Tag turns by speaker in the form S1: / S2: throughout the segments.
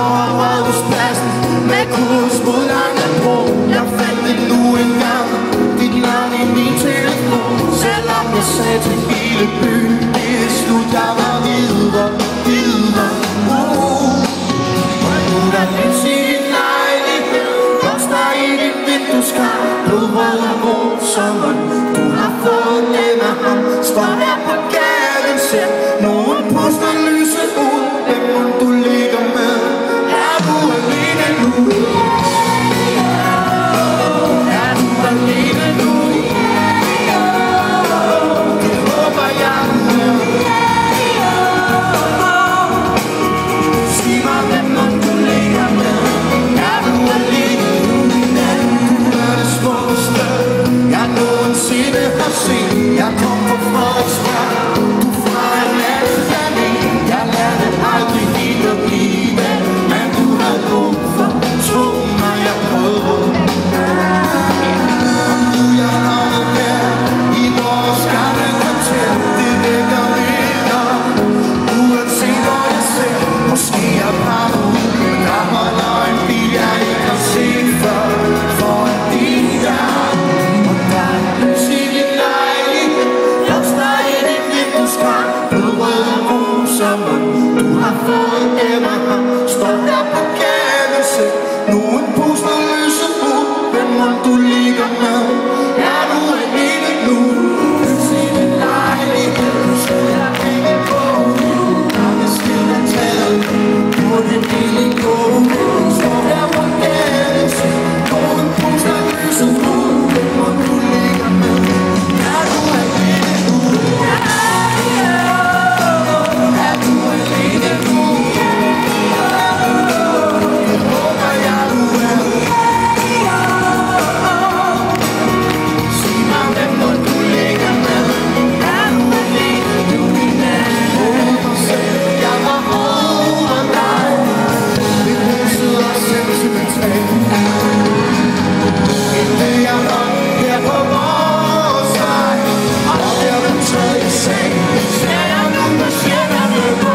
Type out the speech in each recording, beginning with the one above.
S1: over Rådhuspladsen med kurs mod Langebro. Jeg fandt det nu engang, dit navn i min telefon. Selvom jeg sagde til hele byen, det er slut, jeg var videre. Og nu er lys i din lejlighed, blomster i din vindueskarm, blodrøde roser, du har fået den af ham. Står der på gaden, ser nogen puster lyset ud. Hvem må du ligger med? Er du alene nu? Er du alene nu? Det håber jeg nu. Sig mig, hvem må du ligger med? Er du alene nu? Du er det smukkeste jeg nogensinde har set. Jeg kom fra Frederiksberg, du fra en anden landing. Jeg lærte aldrig helt at blive, men du havde brug for tro, når jeg prøvede. Og nu jeg havnet der i vores gamle kvarter, det vækker minder. Uanset hvor jeg ser, måske jeg bare ud, der holder en bil, jeg ikke har set før. Foran din dør, og der er lys i din lejlighed, blomster i din vindueskarm, blodrøde roser, du har fået dem af ham. Står der på gaden, ser nogen puster lyset ud. Hvem må du ligger med? Er du alene nu? Lys i din lejlighed, skal jeg hænge på. Der er skilt af taget, må det hele gå. Står der på gaden, ser nogen puster lyset ud. Hvem må du ligger med? Er du alene nu? Er du alene nu? Det håber jeg du er. Sig mig, hvem må du ligger med? Er du alene nu? Over selv, jeg var over dig. Det huset er sentimentalt. Inden jeg var her på vores vej, og der var taget i seng, ser jeg nu patienterne på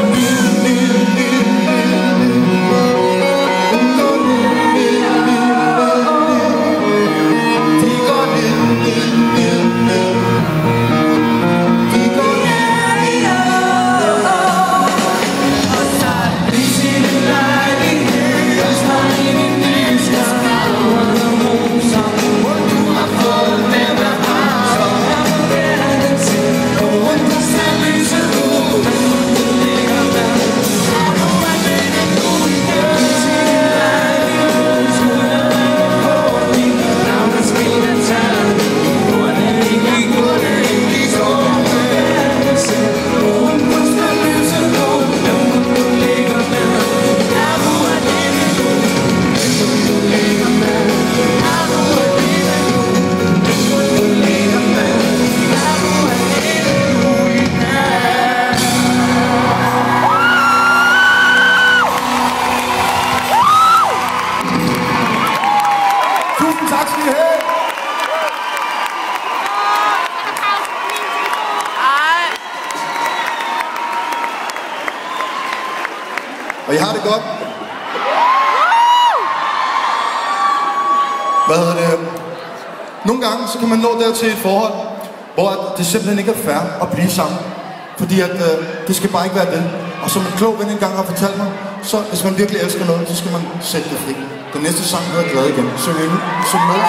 S2: Og I har det godt. Hvad hedder det? Nogle gange så kan man nå dertil et forhold, hvor det simpelthen ikke er fair at blive sammen. Fordi at det skal bare ikke være det. Og som en klog ven engang har fortalt mig, så hvis man virkelig elsker noget, så skal man sætte det fri. Den næste sang bliver glad igen. Syng med.